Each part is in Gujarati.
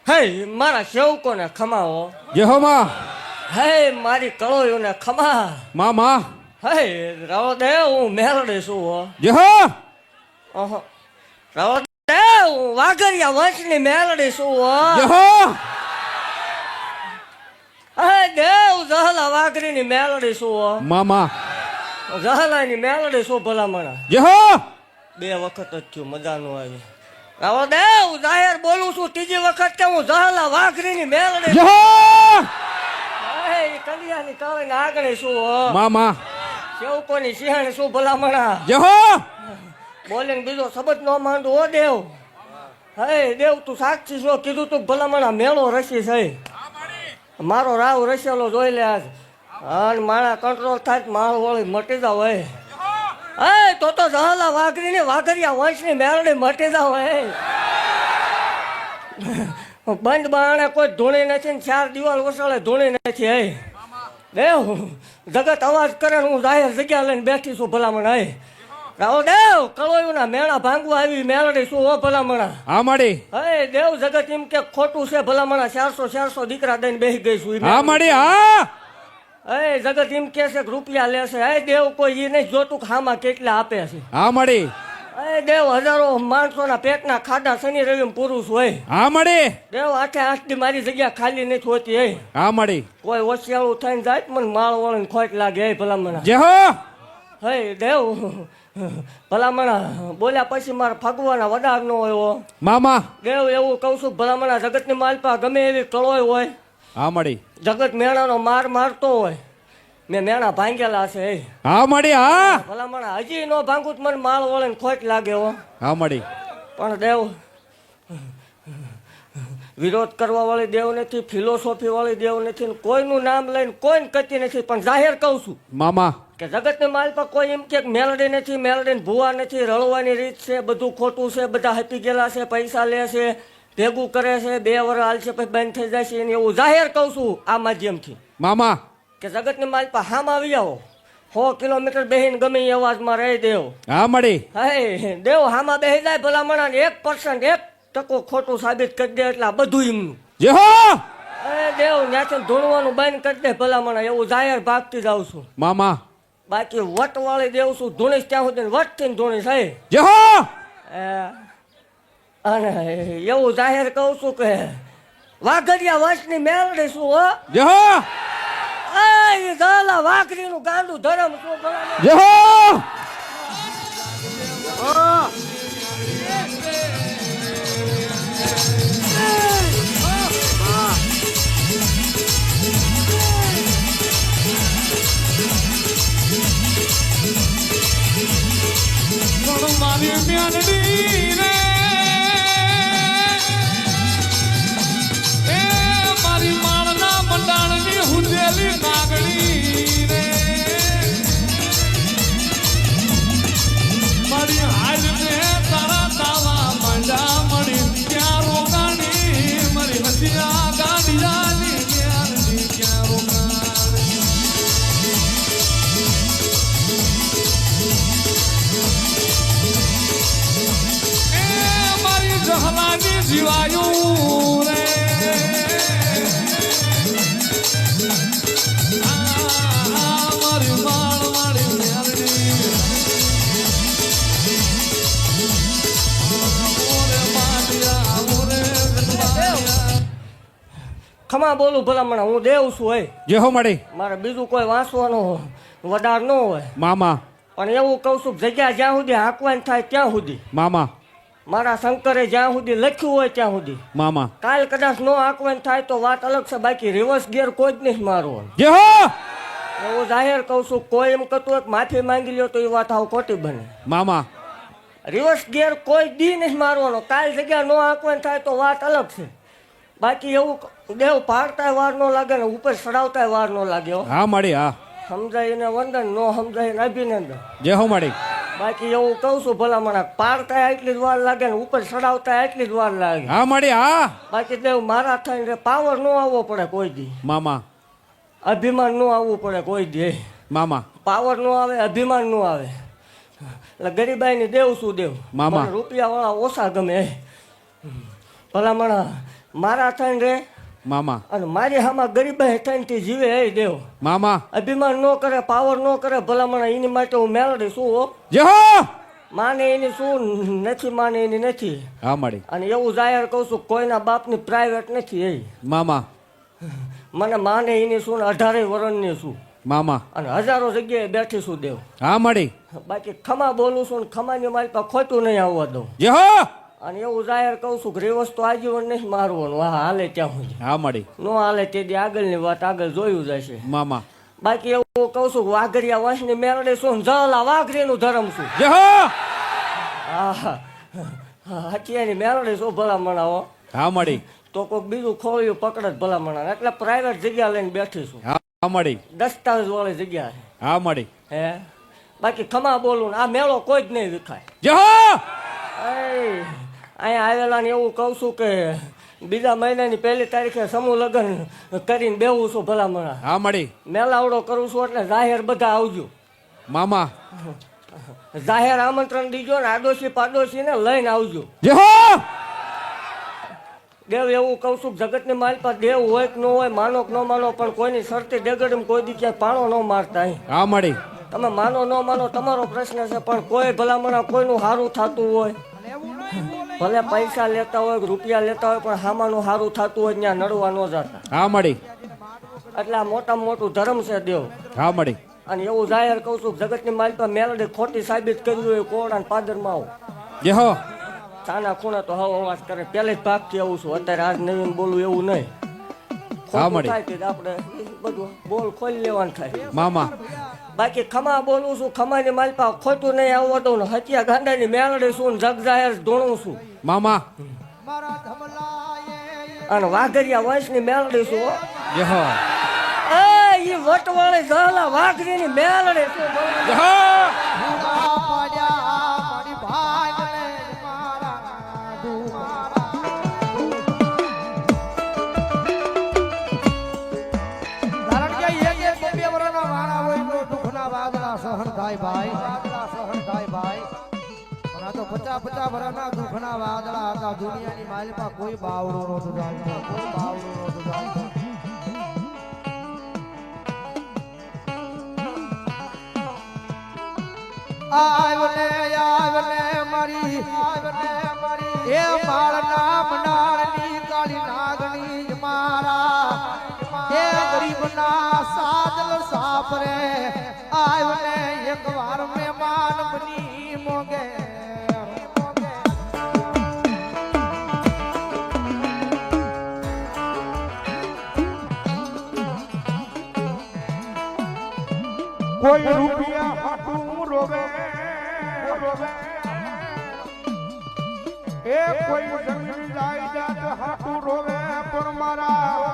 હે મારા સેવકોને ખમાવો. જય હો માં. હે મારી કળોયોને ખમા. માં હે રાવ દે હું મેલડી છું હો. જય હો. ઓહો રાવ દે હું વાઘરિયા વંશની મેલડી છું હો. જય હો. હે દેવ જહલા વાઘરીની મેલડી છું હો. માં જહલાની મેલડી છું ભલામણા. જય હો. 2 વખત જ થયું મજા નો આવી. રાવ દે હું જાહેર બોલું છું 3જી વખત કે હું જહલા વાઘરીની મેલડી. જય હો. હે કલિયાની કાળીને આગળ છું હો. માં સેવકોની સિંહણ શું ભલામણા. જય હો. બોલીને બીજો શબ્દ ન માંડું હો દેવ. હે દેવ તું સાક્ષી છો કીધું તું ભલામણા મેળો રસી છે. મારો રાવ રસેલો જોઈ લે આજ. અને મારા કંટ્રોલ થાય માળ વળી મટી જાવ હે. હે તો જહલા વાઘરીની વાઘરિયા વંશની મેળડી મટી જાવ હે. બંધ બાણે કોઈ ધૂણી નથી ને 4 દિવાલ વસાળે ધૂણી નથી. હે દેવ જગત અવાજ કરે હું જાહેર જગ્યા લઈને બેઠી છું ભલામણા. હે રાવ દેવ કળોયુના મેળા ભાંગવા આવી મેળડી શું હો ભલામણા. હા માડી. હે દેવ જગત એમ કે ખોટું છે ભલામણા. 400 દીકરા દઈને બેસી ગઈ છું. હા માડી. હા હે જગત એમ કે છે કે રૂપિયા લેશે. હે દેવ કોઈ એ નહીં જોતું હામાં કેટલા આપે છે. હા માડી. હે દેવ હજારો માણસોના પેટના ખાડા શનિ રવિ પુરુષ હોય. હા માડી. દેવ 8 દી મારી જગ્યા ખાલી નથી હોતી. હે હા માડી. કોઈ ઓશિયાળું થઈને જાય મને માળ વળીને ખોટ લાગે. હે ભલામણા. જય હો. હે દેવ ભલામણા બોલ્યા પછી મારે ફગવાના વડાર નો હોય. મામા દેવ એવું કહું છું ભલામણા જગતની માલપા ગમે એવી કળોય હોય. હા માડી. જગત મેણાનો માર મારતો હોય. મેં મેણા ભાંગેલા છે. હા માડી. હા ભલામણા હજી નો ભાંગું તો મને માળ વળે ખોટ લાગે હો. હા માડી. પણ દેવ વિરોધ કરવા વાળી દેવ નથી, ફિલોસોફી વાળી દેવ નથી, કોઈનું નામ લઈને કોઈને કતી નથી. પણ જાહેર કહું છું મામા કે જગતની માલ પર કોઈ એમ કે મેલડી નથી, મેલડીને ભૂવા નથી, રળવાની રીત છે, બધું ખોટું છે, બધા હપી ગયેલા છે, પૈસા લે છે, ભેગું કરે છે, 2 વર્ષ હાલશે પછી બંધ થઈ જાય છે. એવું જાહેર કહું છું આ માધ્યમથી મામા કે જગતની માલ પર હામાં આવી આવો. 100 કિલોમીટર બેહીને ગમે એ અવાજમાં રહી દેવ. હા માડી. હે દેવ હામાં બેહી જાય ભલામણા 1% ખોટું સાબિત કરી દે એટલે બધું એમનું. જય હો. હે દેવ ત્યાંથી ધૂણવાનું બંધ કરી દે ભલામણા. એવું જાહેર ભાગતી જાઉં છું. મામા બાકી વટ વાળી દેવ છું ધૂણીશ ત્યાં સુધી વટ થઈને ધૂણીશ. હે જય હો. અને એવું જાહેર કહું છું કે વાઘરિયા વંશની મેલડી છું હો. જય હો. એ જહલા વાઘરીનું ગાંડું ધરમ છું ભલામણા. જય હો. મારી મેલડી રે એ મારી માળના મંડાણની હુંદેલી નાગણી રે મારી હાલ ને તારા દાવા મંડા મળી ક્યાં રોકાણી મારી હદિયા ગાડિયાની મેલડી ક્યાં રોકાણી જહલાની જીવાયું રે મારી માળ મારી મેલડી ખમા બોલું ભલામણા હું દેવ છું. હે જય હો માડી. મારે બીજું કોઈ વાંચવાનો વડાર ન હોય. મામા પણ એવું કહું છું જગ્યા જ્યાં સુધી હાંકવાની થાય ત્યાં સુધી મામા મારા શંકરે જ્યાં સુધી લખ્યું હોય ત્યાં સુધી. મામા કાલ કદાચ નો હાંકવાની થાય તો વાત અલગ છે. બાકી રિવર્સ ગેર કોઈ જ નહીં મારવો. જય હો. એવું જાહેર કહું છું. કોઈ એમ કહેતું હોય કે માફી માંગી લ્યો તો એ વાત આવું ખોટી બને. મામા રિવર્સ ગેર કોઈ દી નહીં મારવાનો. કાલ જગ્યા નો હાંકવાની થાય તો વાત અલગ છે. બાકી એવું દેવ પાડતાય વાર ન લાગે ને ઉપર ચડાવતાય વાર ન લાગે. હા માડી. હા સમજાઈને વંદન, નો સમજાઈને અભિનંદન. જય હો માડી. બાકી એવું કહું છું ભલામણા પાડતા એટલી જ વાર લાગે ને ઉપર ચડાવતા એટલી જ વાર લાગે. હા માડી. હા બાકી દેવ મારા થઈને પાવર નો આવવો પડે કોઈ દી. મામા અભિમાન નો આવવું પડે કોઈ દી. મામા પાવર નો આવે, અભિમાન નો આવે. એટલે ગરીબાઈ ની દેવ શું દેવ. મામા. રૂપિયા વાળા ઓછા ગમે. ભલામણ મારા થઈને રે મામા અને મારી હામાં ગરીબાઈ થઈને તે જીવે હે દેવ મામા અભિમાન ન કરે પાવર ન કરે ભલામણ એની માટે હું મેળડી શું હો જય હો માને એની શું નથી માને એની નથી હા મળી અને એવું જાહેર કહું છું કોઈના બાપની પ્રાઇવેટ નથી એ મામા મને માને એની શું 18 વર્ષની છું મામા અને હજારો જગ્યાએ બેઠી છું દેવ હા મળી બાકી ખમા બોલું છું ને ખમાની મારી પાસે ખોટું નહીં આવવા દઉં જય હો અને એવું જાહેર કહું છું કે રિવર્સ તો આજીવન નહીં મારવાનું હા હાલે ત્યાં સુધી હા મળી નો હાલે તે દી આગળની વાત આગળ જોયું જશે મામા બાકી એવું કહું છું વાઘરિયા વંશની મેળડી શું જલા વાઘરીનું ધર્મ છું જય હો હા હટિયાની મેળડી શું ભલા મણાવો હા મળી તો કોઈક બીજું ખોળ્યું પકડે ભલા મણા એટલે પ્રાઇવેટ જગ્યા લઈને બેઠી છું હા મળી દસ્તાવેજ વાળી જગ્યા છે હા મળી હે બાકી ખમા બોલું ને આ મેળો કોઈ જ નહીં વિખાય જય હો અહીંયા આવેલા ને એવું કહું છું કે બીજા મહિનાની 1 તારીખે સમૂહ લગ્ન કરીને બેવું છું ભલામણા હા મળી મેલાવડો કરું છું એટલે જાહેર બધા આવજો મામા જાહેર આમંત્રણ દીજો ને આડોશી પાડોશી ને લઈને આવજો જય હો દેવ એવું કહું છું જગતની માલ પર દેવ હોય કે ન હોય માનો કે ન માનો પણ કોઈની શરતી ડેગડમ કોઈ દી ક્યાંય પાણો ન મારતા અહીં હા મળી તમે માનો ન માનો તમારો પ્રશ્ન છે પણ કોઈ ભલામણા કોઈનું સારું થતું હોય ભલે પૈસા લેતા હોય રૂપિયા લેતા હોય પણ હામાનું સારું થતું હોય ત્યાં નડવા ન જતા હા મળી એટલે આ મોટામાં મોટું ધર્મ છે દેવ હા મળી અને એવું જાહેર કહું છું જગતની માલ પર મેલડી ખોટી સાબિત કરી હોય કોરડા પાદરમાં આવો જય હો ચાના ખૂણે તો હવા અવાજ કરે પહેલે જ ભાગથી આવું છું અત્યારે આજ નવીન બોલું એવું નહીં હા મળી થાય કે આપણે બધું બોલ ખોલી લેવાનું થાય મામા બાકી ખમા બોલું છું ખમાની માલપા ખોટું નહીં આવવા દઉં ને હત્યા ગાંડાની મેળડી છું ને જગ જાહેર ધોણું છું મામા અને વાઘરિયા વંશની મેળડી છું હો. જય હો ઈ વટવાળી ઝાલા વાઘરીની મેળડી છું જય હો સહન થાય ભાઈ સહન થાય ભાઈ પણ આ તો 50 વર્ષના દુઃખના વાદળા હતા દુનિયાની માલમાં કોઈ બાવડો નહોતો જાણતો કોઈ બાવડો નહોતો જાણતો આવને મારી એ માળના મંડાળની કાળી નાગણી મારા એ ગરીબના સાદલ સાપરે આવને એકવાર મહેમાન બની મોગે કોઈ રૂપિયા હાટું રોવે એ કોઈ જમીન જાયદાદ હાટું રોવે પણ મારા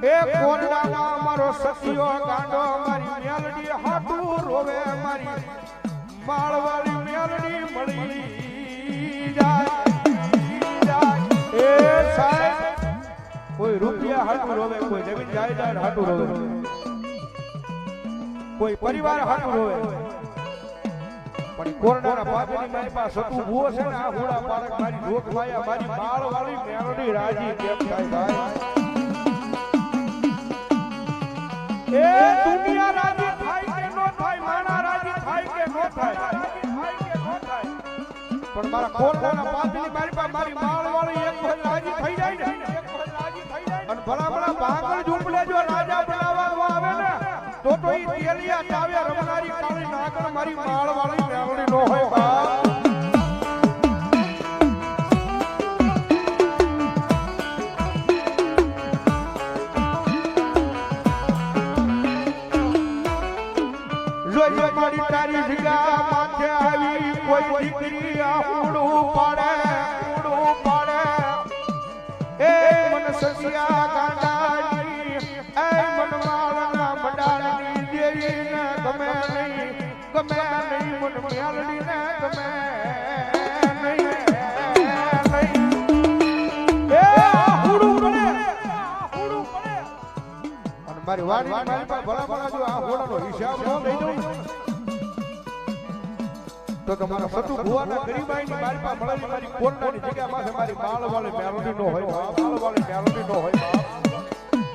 એ કોરડામાં મારો સખિયો ગાંડો મારી મેલડી હાટું રોવે મારી માળવાળી મેલડી મળી જાય એ સાહેબ કોઈ રૂપિયા હાટું રોવે કોઈ જમીન જાયદાદ હાટું રોવે કોઈ પરિવાર હાટું રોવે પણ કોરડાના પાપની મારી પાસે સતું ભૂવો છે ને આ હુડા પારક મારી જોક માયા મારી બાળ વાળી મેલડી રાજી કેમ થાય ભાઈ એ દુનિયા રાજી થાય કે નો થાય માણા રાજી થાય કે નો થાય પણ મારા કોરડાના પાપની મારી પાસે મારી બાળ વાળી એક વખત રાજી થઈ જાય ને અને ભલા ભાંગળ ઝૂંપડે જો રાજા બનાવવા આવે ને તો ઈ તેલિયા ચાવે રમનારી કાળી નાગર મારી માળ વાળી મેલડી નો હોય બા જોઈ મારી તારી જગ્યા માથે આવી કોઈ દીકરી આહુડું પાડે એ મન સસિયા ગાંડાની એ મન માળના મંડાળની દેવીને ગમે નહીં મન મેલડીને ગમે નહીં એ આહુડું પડે અને મારી વાડી મારી પાસે ભલા જો આ હોડાનો હિસાબ ન દઈ દઉં તો તમારા સતુ ભુવાના ગરીબાઈની મારી પાસે મળેલી મારી કોરડાની જગ્યા પાસે મારી માળવાળી મેલોડી નો હોય માળવાળી મેલોડી નો હોય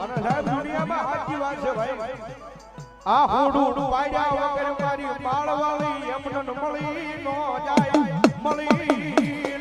અને સાહેબ દુનિયામાં સાચી વાત છે ભાઈ આ હોડું પાડ્યા વગર મારી માળવાળી એમને મળી નો જાય મળી